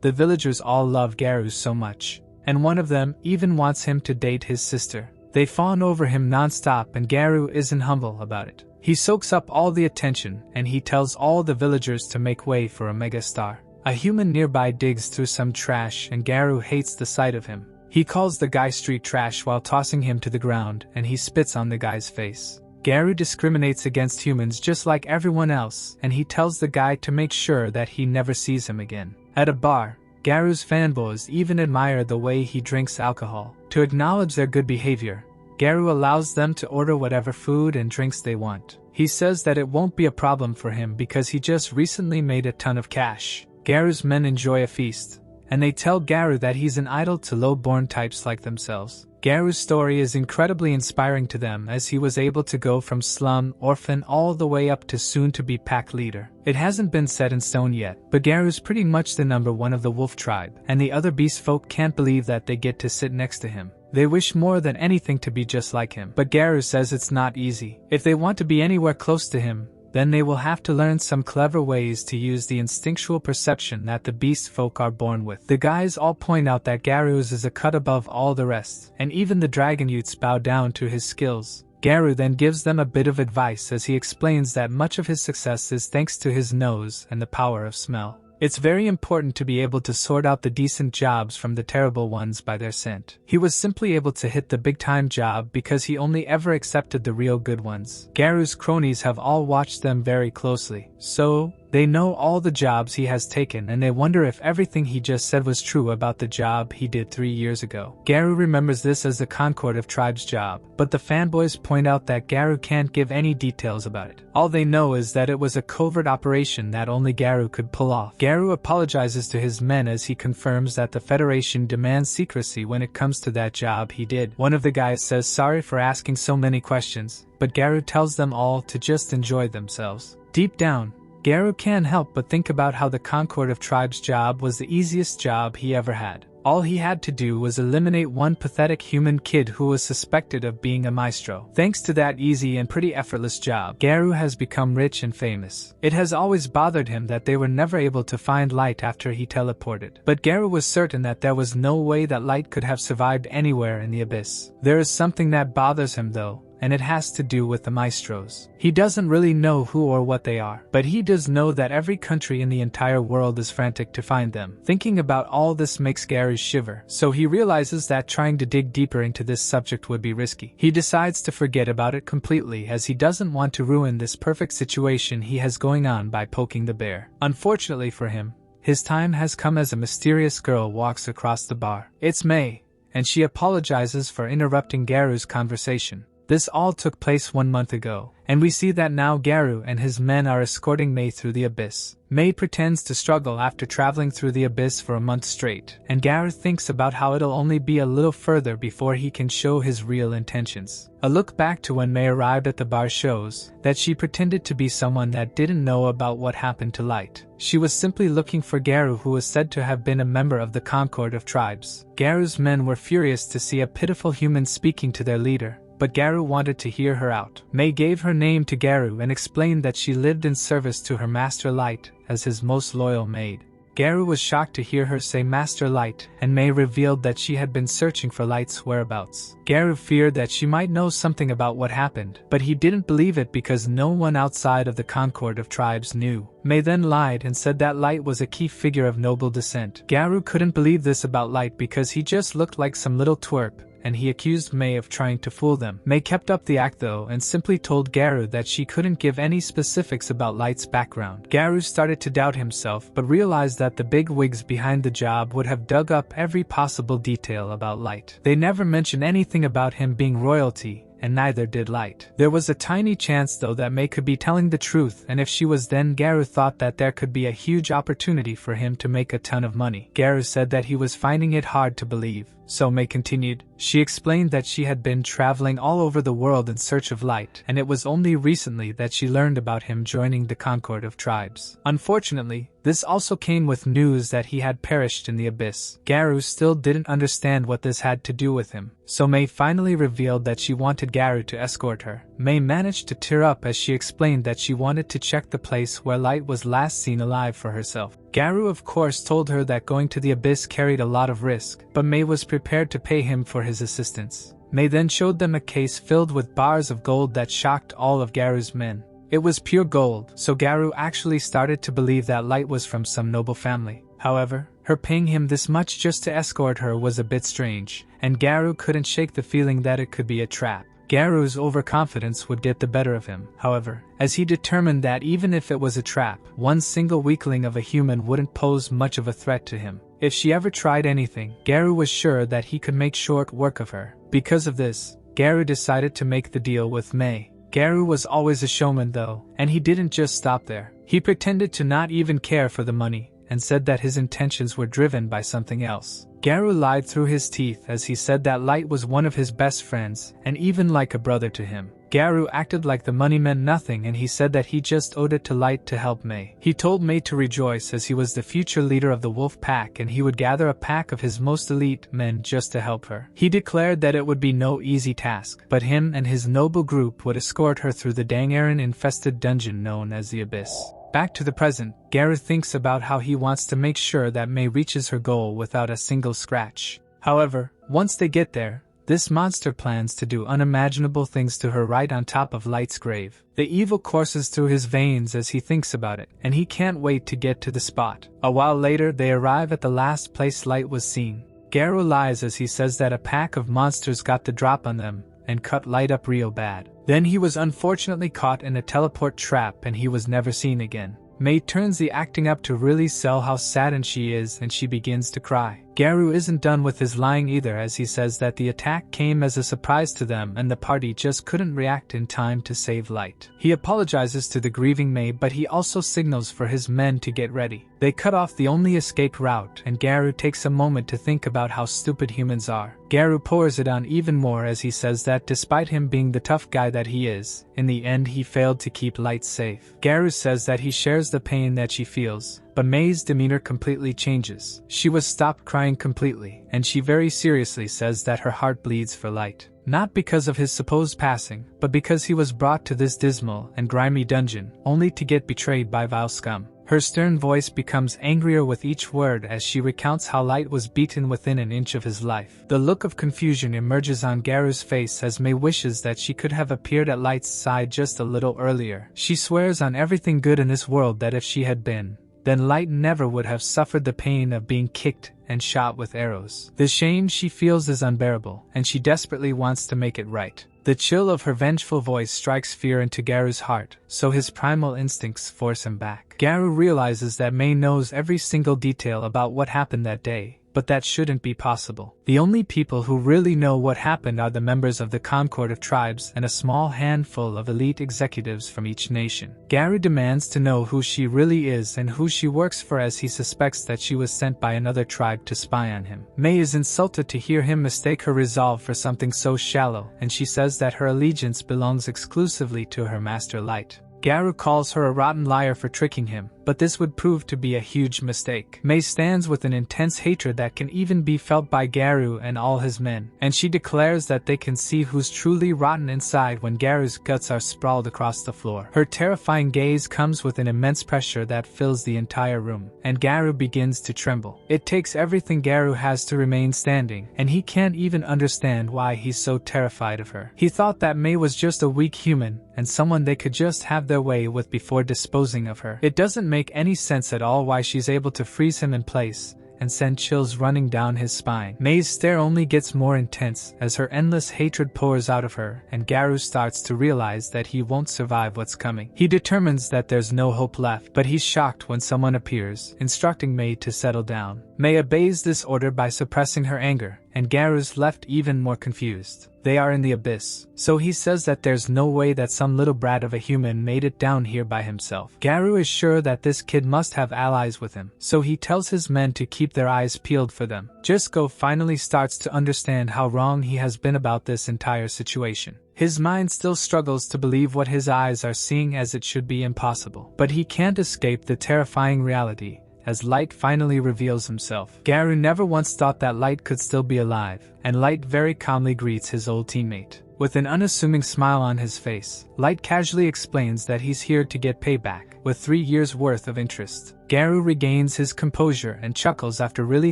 The villagers all love Garu so much, and one of them even wants him to date his sister. They fawn over him non-stop and Garu isn't humble about it. He soaks up all the attention and he tells all the villagers to make way for a megastar. A human nearby digs through some trash and Garu hates the sight of him. He calls the guy street trash while tossing him to the ground and he spits on the guy's face. Garu discriminates against humans just like everyone else and he tells the guy to make sure that he never sees him again. At a bar, Garu's fanboys even admire the way he drinks alcohol. To acknowledge their good behavior, Garu allows them to order whatever food and drinks they want. He says that it won't be a problem for him because he just recently made a ton of cash. Garu's men enjoy a feast, and they tell Garu that he's an idol to low-born types like themselves. Garu's story is incredibly inspiring to them as he was able to go from slum orphan all the way up to soon-to-be pack leader. It hasn't been set in stone yet, but Garu's pretty much the number one of the wolf tribe, and the other beast folk can't believe that they get to sit next to him. They wish more than anything to be just like him, but Garu says it's not easy. If they want to be anywhere close to him, then they will have to learn some clever ways to use the instinctual perception that the beast folk are born with. The guys all point out that Garu's is a cut above all the rest, and even the dragon youths bow down to his skills. Garu then gives them a bit of advice as he explains that much of his success is thanks to his nose and the power of smell. It's very important to be able to sort out the decent jobs from the terrible ones by their scent. He was simply able to hit the big-time job because he only ever accepted the real good ones. Garu's cronies have all watched them very closely, so they know all the jobs he has taken and they wonder if everything he just said was true about the job he did 3 years ago. Garu remembers this as the Concord of Tribes job, but the fanboys point out that Garu can't give any details about it. All they know is that it was a covert operation that only Garu could pull off. Garu apologizes to his men as he confirms that the Federation demands secrecy when it comes to that job he did. One of the guys says sorry for asking so many questions, but Garu tells them all to just enjoy themselves. Deep down, Garu can't help but think about how the Concord of Tribes job was the easiest job he ever had. All he had to do was eliminate one pathetic human kid who was suspected of being a maestro. Thanks to that easy and pretty effortless job, Garu has become rich and famous. It has always bothered him that they were never able to find Light after he teleported. But Garu was certain that there was no way that Light could have survived anywhere in the abyss. There is something that bothers him though, and it has to do with the maestros. He doesn't really know who or what they are, but he does know that every country in the entire world is frantic to find them. Thinking about all this makes Garu shiver, so he realizes that trying to dig deeper into this subject would be risky. He decides to forget about it completely as he doesn't want to ruin this perfect situation he has going on by poking the bear. Unfortunately for him, his time has come as a mysterious girl walks across the bar. It's May, and she apologizes for interrupting Garu's conversation. This all took place 1 month ago, and we see that now Garu and his men are escorting May through the abyss. May pretends to struggle after traveling through the abyss for a month straight, and Garu thinks about how it'll only be a little further before he can show his real intentions. A look back to when May arrived at the bar shows that she pretended to be someone that didn't know about what happened to Light. She was simply looking for Garu, who was said to have been a member of the Concord of Tribes. Garu's men were furious to see a pitiful human speaking to their leader, but Garu wanted to hear her out. May gave her name to Garu and explained that she lived in service to her master Light as his most loyal maid. Garu was shocked to hear her say Master Light, and May revealed that she had been searching for Light's whereabouts. Garu feared that she might know something about what happened, but he didn't believe it because no one outside of the Concord of Tribes knew. May then lied and said that Light was a key figure of noble descent. Garu couldn't believe this about Light because he just looked like some little twerp, and he accused May of trying to fool them. May kept up the act though and simply told Garu that she couldn't give any specifics about Light's background. Garu started to doubt himself but realized that the big wigs behind the job would have dug up every possible detail about Light. They never mentioned anything about him being royalty, and neither did Light. There was a tiny chance though that May could be telling the truth, and if she was, then Garu thought that there could be a huge opportunity for him to make a ton of money. Garu said that he was finding it hard to believe, so May continued. She explained that she had been traveling all over the world in search of Light, and it was only recently that she learned about him joining the Concord of Tribes. Unfortunately, This also came with news that he had perished in the abyss. Garu still didn't understand what this had to do with him, so Mei finally revealed that she wanted Garu to escort her. Mei managed to tear up as she explained that she wanted to check the place where Light was last seen alive for herself. Garu of course told her that going to the abyss carried a lot of risk, but Mei was prepared to pay him for his assistance. Mei then showed them a case filled with bars of gold that shocked all of Garu's men. It was pure gold, so Garu actually started to believe that Light was from some noble family. However, her paying him this much just to escort her was a bit strange, and Garu couldn't shake the feeling that it could be a trap. Garu's overconfidence would get the better of him, however, as he determined that even if it was a trap, one single weakling of a human wouldn't pose much of a threat to him. If she ever tried anything, Garu was sure that he could make short work of her. Because of this, Garu decided to make the deal with Mei. Garu was always a showman though, and he didn't just stop there. He pretended to not even care for the money, and said that his intentions were driven by something else. Garu lied through his teeth as he said that Light was one of his best friends, and even like a brother to him. Garu acted like the money meant nothing and he said that he just owed it to Light to help Mei. He told Mei to rejoice as he was the future leader of the wolf pack and he would gather a pack of his most elite men just to help her. He declared that it would be no easy task, but him and his noble group would escort her through the Dangaron-infested dungeon known as the Abyss. Back to the present, Garu thinks about how he wants to make sure that Mei reaches her goal without a single scratch. However, once they get there, this monster plans to do unimaginable things to her right on top of Light's grave. The evil courses through his veins as he thinks about it, and he can't wait to get to the spot. A while later, they arrive at the last place Light was seen. Garu lies as he says that a pack of monsters got the drop on them and cut Light up real bad. Then he was unfortunately caught in a teleport trap and he was never seen again. Mei turns the acting up to really sell how saddened she is and she begins to cry. Garu isn't done with his lying either as he says that the attack came as a surprise to them and the party just couldn't react in time to save Light. He apologizes to the grieving Mei but he also signals for his men to get ready. They cut off the only escape route and Garu takes a moment to think about how stupid humans are. Garu pours it on even more as he says that despite him being the tough guy that he is, in the end he failed to keep Light safe. Garu says that he shares the pain that she feels, but Mei's demeanor completely changes. She was stopped crying completely, and she very seriously says that her heart bleeds for Light. Not because of his supposed passing, but because he was brought to this dismal and grimy dungeon, only to get betrayed by vile scum. Her stern voice becomes angrier with each word as she recounts how Light was beaten within an inch of his life. The look of confusion emerges on Garu's face as Mei wishes that she could have appeared at Light's side just a little earlier. She swears on everything good in this world that if she had been, then Light never would have suffered the pain of being kicked and shot with arrows. The shame she feels is unbearable, and she desperately wants to make it right. The chill of her vengeful voice strikes fear into Garu's heart, so his primal instincts force him back. Garu realizes that Mei knows every single detail about what happened that day, but that shouldn't be possible. The only people who really know what happened are the members of the Concord of Tribes and a small handful of elite executives from each nation. Garu demands to know who she really is and who she works for as he suspects that she was sent by another tribe to spy on him. Mei is insulted to hear him mistake her resolve for something so shallow, and she says that her allegiance belongs exclusively to her master Light. Garu calls her a rotten liar for tricking him, but this would prove to be a huge mistake. Mei stands with an intense hatred that can even be felt by Garu and all his men, and she declares that they can see who's truly rotten inside when Garu's guts are sprawled across the floor. Her terrifying gaze comes with an immense pressure that fills the entire room, and Garu begins to tremble. It takes everything Garu has to remain standing, and he can't even understand why he's so terrified of her. He thought that Mei was just a weak human, and someone they could just have their way with before disposing of her. It doesn't make any sense at all why she's able to freeze him in place and send chills running down his spine. Mei's stare only gets more intense as her endless hatred pours out of her, and Garu starts to realize that he won't survive what's coming. He determines that there's no hope left, but he's shocked when someone appears, instructing Mei to settle down. Mei obeys this order by suppressing her anger, and Garu's left even more confused. They are in the abyss, so he says that there's no way that some little brat of a human made it down here by himself. Garu is sure that this kid must have allies with him, so he tells his men to keep their eyes peeled for them. Jusco finally starts to understand how wrong he has been about this entire situation. His mind still struggles to believe what his eyes are seeing, as it should be impossible. But he can't escape the terrifying reality as Light finally reveals himself. Garu never once thought that Light could still be alive, and Light very calmly greets his old teammate. With an unassuming smile on his face, Light casually explains that he's here to get payback, with 3 years' worth of interest. Garu regains his composure and chuckles after really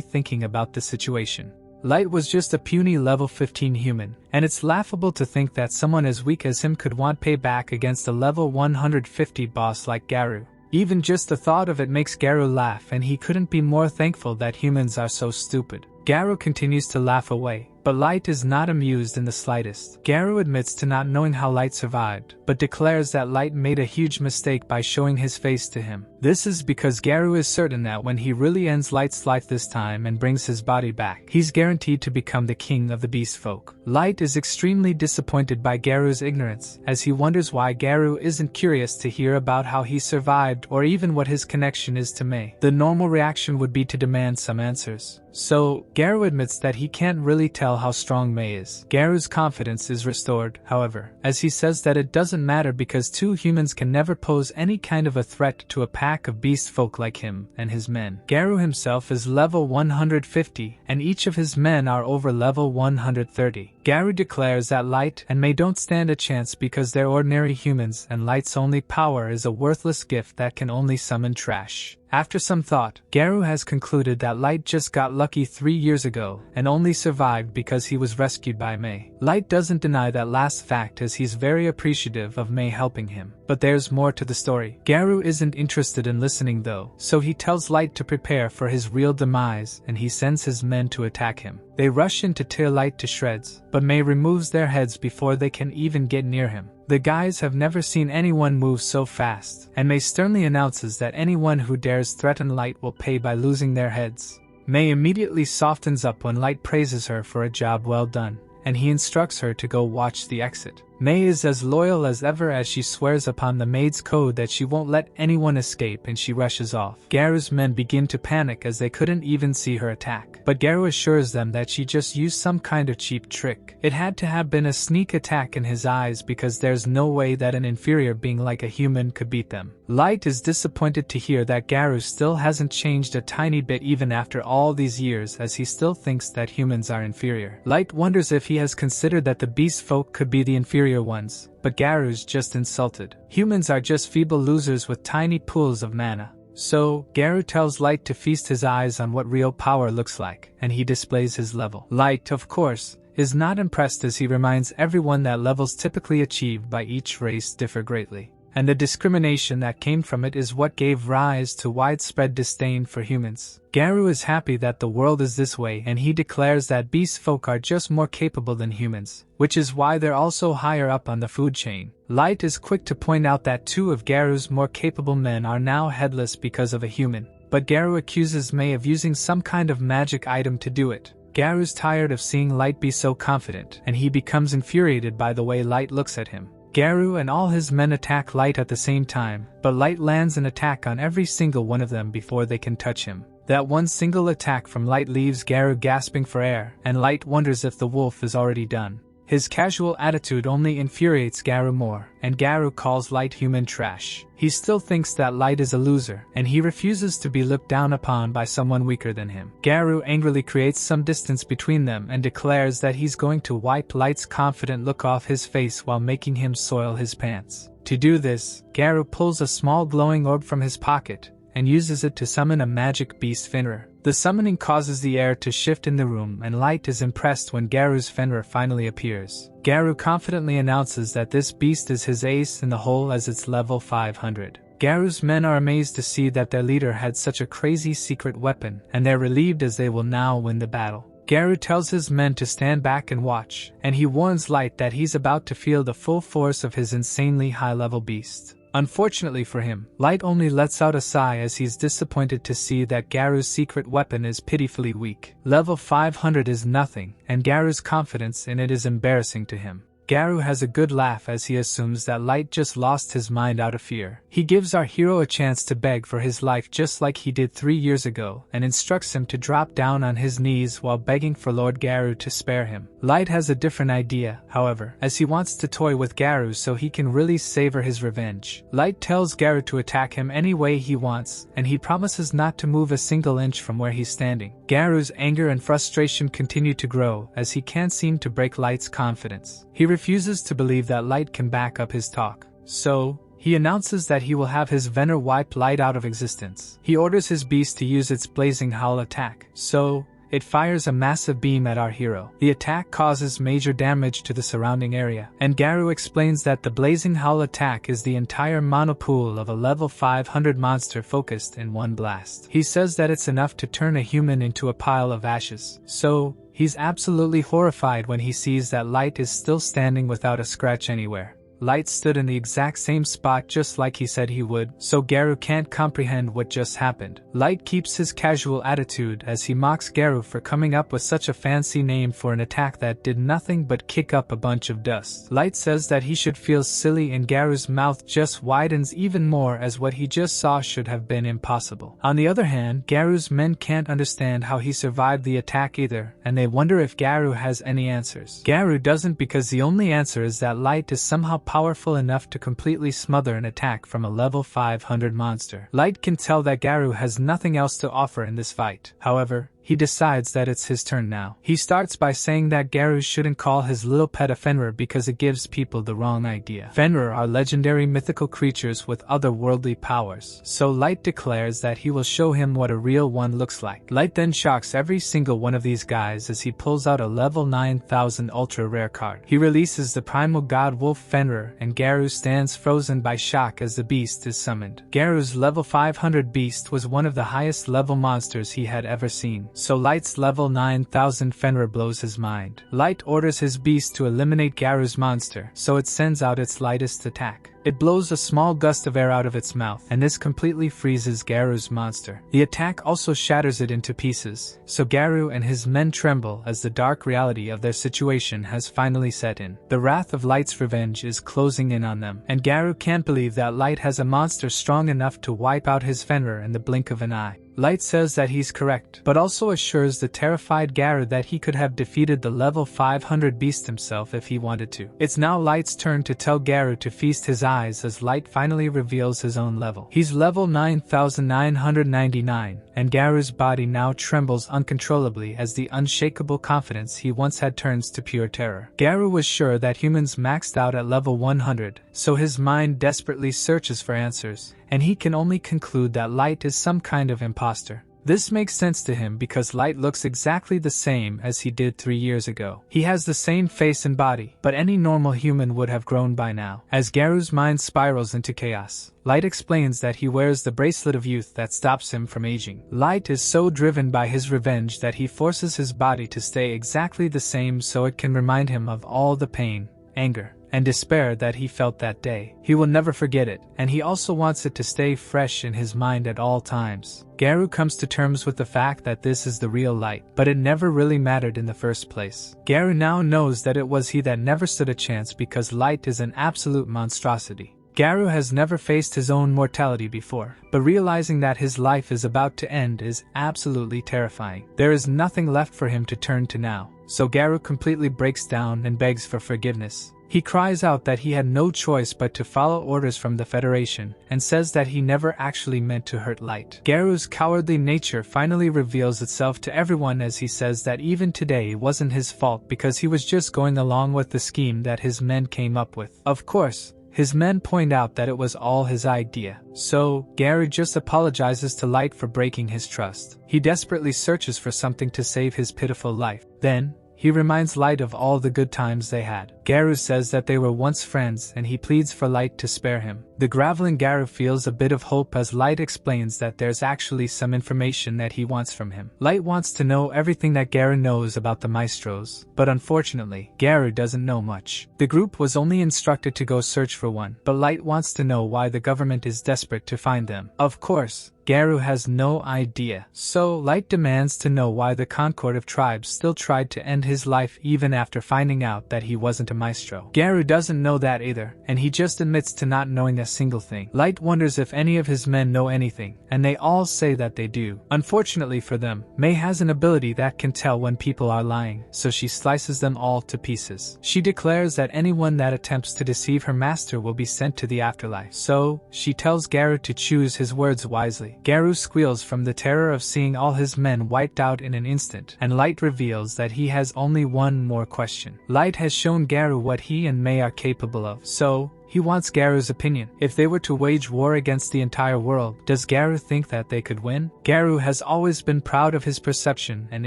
thinking about the situation. Light was just a puny level 15 human, and it's laughable to think that someone as weak as him could want payback against a level 150 boss like Garu. Even just the thought of it makes Garu laugh, and he couldn't be more thankful that humans are so stupid. Garu continues to laugh away, but Light is not amused in the slightest. Garu admits to not knowing how Light survived, but declares that Light made a huge mistake by showing his face to him. This is because Garu is certain that when he really ends Light's life this time and brings his body back, he's guaranteed to become the king of the beast folk. Light is extremely disappointed by Garu's ignorance, as he wonders why Garu isn't curious to hear about how he survived or even what his connection is to Mei. The normal reaction would be to demand some answers. So, Garu admits that he can't really tell how strong Mei is. Garu's confidence is restored, however, as he says that it doesn't matter because 2 humans can never pose any kind of a threat to a pack of beast folk like him and his men. Garu himself is level 150, and each of his men are over level 130. Garu declares that Light and Mei don't stand a chance because they're ordinary humans, and Light's only power is a worthless gift that can only summon trash. After some thought, Garu has concluded that Light just got lucky 3 years ago and only survived because he was rescued by Mei. Light doesn't deny that last fact, as he's very appreciative of Mei helping him. But there's more to the story. Garu isn't interested in listening though, so he tells Light to prepare for his real demise, and he sends his men to attack him. They rush in to tear Light to shreds, but Mei removes their heads before they can even get near him. The guys have never seen anyone move so fast, and Mei sternly announces that anyone who dares threaten Light will pay by losing their heads. Mei immediately softens up when Light praises her for a job well done, and he instructs her to go watch the exit. Mei is as loyal as ever, as she swears upon the maid's code that she won't let anyone escape, and she rushes off. Garu's men begin to panic as they couldn't even see her attack, but Garu assures them that she just used some kind of cheap trick. It had to have been a sneak attack in his eyes, because there's no way that an inferior being like a human could beat them. Light is disappointed to hear that Garu still hasn't changed a tiny bit even after all these years, as he still thinks that humans are inferior. Light wonders if he has considered that the beast folk could be the inferior ones, but Garu's just insulted. Humans are just feeble losers with tiny pools of mana. So, Garu tells Light to feast his eyes on what real power looks like, and he displays his level. Light, of course, is not impressed, as he reminds everyone that levels typically achieved by each race differ greatly, and the discrimination that came from it is what gave rise to widespread disdain for humans. Garu is happy that the world is this way, and he declares that beast folk are just more capable than humans, which is why they're also higher up on the food chain. Light is quick to point out that 2 of Garu's more capable men are now headless because of a human, but Garu accuses Mei of using some kind of magic item to do it. Garu's tired of seeing Light be so confident, and he becomes infuriated by the way Light looks at him. Garu and all his men attack Light at the same time, but Light lands an attack on every single one of them before they can touch him. That one single attack from Light leaves Garu gasping for air, and Light wonders if the wolf is already done. His casual attitude only infuriates Garu more, and Garu calls Light human trash. He still thinks that Light is a loser, and he refuses to be looked down upon by someone weaker than him. Garu angrily creates some distance between them and declares that he's going to wipe Light's confident look off his face while making him soil his pants. To do this, Garu pulls a small glowing orb from his pocket and uses it to summon a magic beast Fenrir. The summoning causes the air to shift in the room, and Light is impressed when Garu's Fenrir finally appears. Garu confidently announces that this beast is his ace in the hole, as it's level 500. Garu's men are amazed to see that their leader had such a crazy secret weapon, and they're relieved as they will now win the battle. Garu tells his men to stand back and watch, and he warns Light that he's about to feel the full force of his insanely high-level beast. Unfortunately for him, Light only lets out a sigh as he's disappointed to see that Garu's secret weapon is pitifully weak. Level 500 is nothing, and Garu's confidence in it is embarrassing to him. Garu has a good laugh as he assumes that Light just lost his mind out of fear. He gives our hero a chance to beg for his life just like he did 3 years ago and instructs him to drop down on his knees while begging for Lord Garu to spare him. Light has a different idea, however, as he wants to toy with Garu so he can really savor his revenge. Light tells Garu to attack him any way he wants, and he promises not to move a single inch from where he's standing. Garu's anger and frustration continue to grow as he can't seem to break Light's confidence. He refuses to believe that Light can back up his talk. So, he announces that he will have his Venom wipe Light out of existence. He orders his beast to use its blazing howl attack. So, it fires a massive beam at our hero. The attack causes major damage to the surrounding area, and Garu explains that the blazing howl attack is the entire monopool of a level 500 monster focused in one blast. He says that it's enough to turn a human into a pile of ashes. So, he's absolutely horrified when he sees that Light is still standing without a scratch anywhere. Light stood in the exact same spot just like he said he would, so Garu can't comprehend what just happened. Light keeps his casual attitude as he mocks Garu for coming up with such a fancy name for an attack that did nothing but kick up a bunch of dust. Light says that he should feel silly and Garu's mouth just widens even more as what he just saw should have been impossible. On the other hand, Garu's men can't understand how he survived the attack either, and they wonder if Garu has any answers. Garu doesn't because the only answer is that Light is somehow powerful enough to completely smother an attack from a level 500 monster. Light can tell that Garu has nothing else to offer in this fight. However, he decides that it's his turn now. He starts by saying that Garu shouldn't call his little pet a Fenrir because it gives people the wrong idea. Fenrir are legendary mythical creatures with otherworldly powers, so Light declares that he will show him what a real one looks like. Light then shocks every single one of these guys as he pulls out a level 9000 ultra rare card. He releases the primal god wolf Fenrir and Garu stands frozen by shock as the beast is summoned. Garu's level 500 beast was one of the highest level monsters he had ever seen. So Light's level 9000 Fenrir blows his mind. Light orders his beast to eliminate Garu's monster, so it sends out its lightest attack. It blows a small gust of air out of its mouth, and this completely freezes Garu's monster. The attack also shatters it into pieces, so Garu and his men tremble as the dark reality of their situation has finally set in. The wrath of Light's revenge is closing in on them, and Garu can't believe that Light has a monster strong enough to wipe out his Fenrir in the blink of an eye. Light says that he's correct, but also assures the terrified Garu that he could have defeated the level 500 beast himself if he wanted to. It's now Light's turn to tell Garu to feast his eyes as Light finally reveals his own level. He's level 9999, and Garu's body now trembles uncontrollably as the unshakable confidence he once had turns to pure terror. Garu was sure that humans maxed out at level 100, so his mind desperately searches for answers, and he can only conclude that Light is some kind of imposter. This makes sense to him because Light looks exactly the same as he did 3 years ago. He has the same face and body, but any normal human would have grown by now. As Garu's mind spirals into chaos, Light explains that he wears the bracelet of youth that stops him from aging. Light is so driven by his revenge that he forces his body to stay exactly the same so it can remind him of all the pain, anger, and despair that he felt that day. He will never forget it, and he also wants it to stay fresh in his mind at all times. Garu comes to terms with the fact that this is the real Light, but it never really mattered in the first place. Garu now knows that it was he that never stood a chance because Light is an absolute monstrosity. Garu has never faced his own mortality before, but realizing that his life is about to end is absolutely terrifying. There is nothing left for him to turn to now, so Garu completely breaks down and begs for forgiveness. He cries out that he had no choice but to follow orders from the Federation, and says that he never actually meant to hurt Light. Garu's cowardly nature finally reveals itself to everyone as he says that even today it wasn't his fault because he was just going along with the scheme that his men came up with. Of course, his men point out that it was all his idea, so Garu just apologizes to Light for breaking his trust. He desperately searches for something to save his pitiful life. Then, he reminds Light of all the good times they had. Garu says that they were once friends and he pleads for Light to spare him. The groveling Garu feels a bit of hope as Light explains that there's actually some information that he wants from him. Light wants to know everything that Garu knows about the maestros, but unfortunately, Garu doesn't know much. The group was only instructed to go search for one, but Light wants to know why the government is desperate to find them. Of course, Garu has no idea, so Light demands to know why the Concord of Tribes still tried to end his life even after finding out that he wasn't a maestro. Garu doesn't know that either, and he just admits to not knowing a single thing. Light wonders if any of his men know anything, and they all say that they do. Unfortunately for them, Mei has an ability that can tell when people are lying, so she slices them all to pieces. She declares that anyone that attempts to deceive her master will be sent to the afterlife, so she tells Garu to choose his words wisely. Garu squeals from the terror of seeing all his men wiped out in an instant, and Light reveals that he has only one more question. Light has shown Garu what he and Mei are capable of, so he wants Garu's opinion. If they were to wage war against the entire world, does Garu think that they could win? Garu has always been proud of his perception and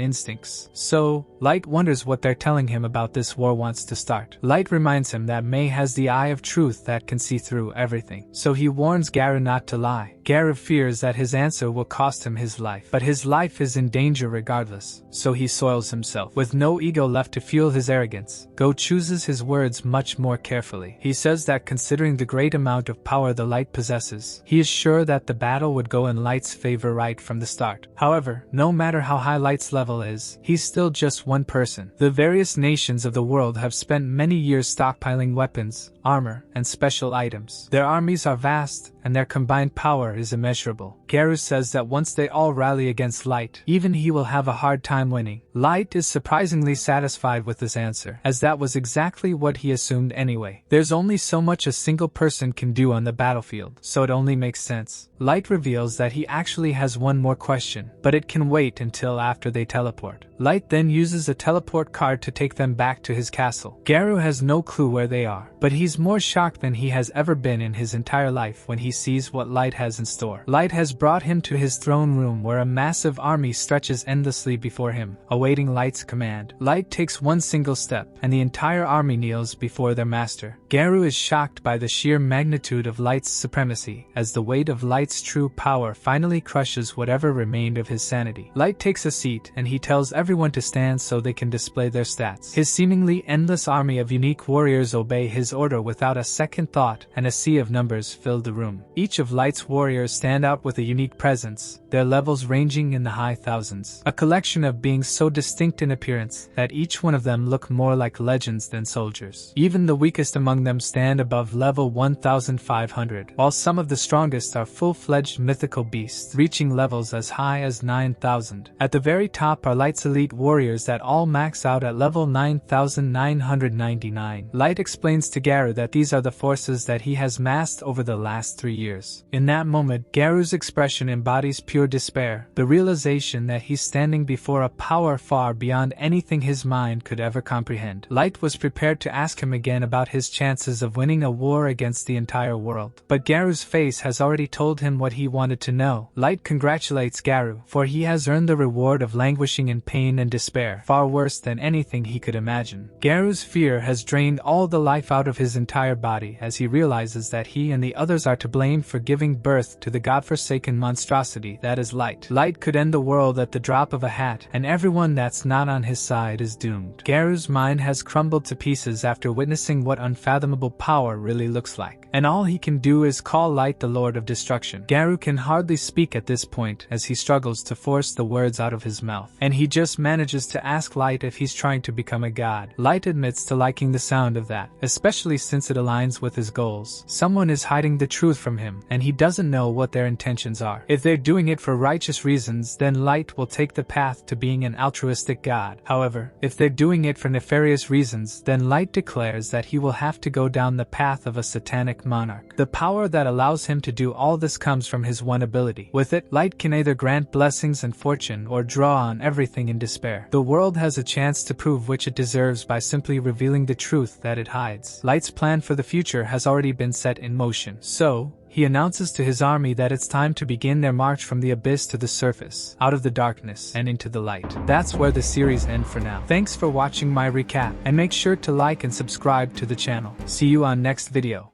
instincts, so Light wonders what they're telling him about this war wants to start. Light reminds him that Mei has the eye of truth that can see through everything, so he warns Garu not to lie. Garu fears that his answer will cost him his life, but his life is in danger regardless, so he soils himself. With no ego left to fuel his arrogance, Go chooses his words much more carefully. He says that considering the great amount of power the Light possesses, he is sure that the battle would go in Light's favor right from the start. However, no matter how high Light's level is, he's still just one person. The various nations of the world have spent many years stockpiling weapons, armor, and special items. Their armies are vast, and their combined power is immeasurable. Garu says that once they all rally against Light, even he will have a hard time winning. Light is surprisingly satisfied with this answer, as that was exactly what he assumed anyway. There's only so much a single person can do on the battlefield, so it only makes sense. Light reveals that he actually has one more question, but it can wait until after they teleport. Light then uses a teleport card to take them back to his castle. Garu has no clue where they are, but he's more shocked than he has ever been in his entire life when he sees what Light has in store. Light has brought him to his throne room where a massive army stretches endlessly before him, awaiting Light's command. Light takes one single step, and the entire army kneels before their master. Garu is shocked by the sheer magnitude of Light's supremacy, as the weight of Light's true power finally crushes whatever remained of his sanity. Light takes a seat, and he tells everyone to stand so they can display their stats. His seemingly endless army of unique warriors obey his order without a second thought, and a sea of numbers filled the room. Each of Light's warriors stand out with a unique presence, their levels ranging in the high thousands. A collection of beings so distinct in appearance that each one of them look more like legends than soldiers. Even the weakest among them stand above level 1500, while some of the strongest are full-fledged mythical beasts, reaching levels as high as 9000. At the very top are Light's elite warriors that all max out at level 9999. Light explains to Garu that these are the forces that he has massed over the last 3 years. In that moment, Garu's expression embodies pure despair, the realization that he's standing before a power far beyond anything his mind could ever comprehend. Light was prepared to ask him again about his chances of winning a war against the entire world, but Garu's face has already told him what he wanted to know. Light congratulates Garu, for he has earned the reward of languishing in pain and despair, far worse than anything he could imagine. Garu's fear has drained all the life out of his entire body as he realizes that he and the others are to blame for giving birth to the godforsaken monstrosity that is Light. Light could end the world at the drop of a hat, and everyone that's not on his side is doomed. Garu's mind has crumbled to pieces after witnessing what unfathomable power really looks like, and all he can do is call Light the Lord of Destruction. Garu can hardly speak at this point as he struggles to force the words out of his mouth, and he just manages to ask Light if he's trying to become a god. Light admits to liking the sound of that, especially since it aligns with his goals. Someone is hiding the truth from him, and he doesn't know what their intentions are. If they're doing it for righteous reasons, then Light will take the path to being an altruistic god. However, if they're doing it for nefarious reasons, then Light declares that he will have to go down the path of a satanic monarch. The power that allows him to do all this comes from his one ability. With it, Light can either grant blessings and fortune or draw on everything in despair. The world has a chance to prove which it deserves by simply revealing the truth that it hides. Light's plan for the future has already been set in motion, so he announces to his army that it's time to begin their march from the abyss to the surface, out of the darkness and into the light. That's where the series ends for now. Thanks for watching my recap, and make sure to like and subscribe to the channel. See you on next video.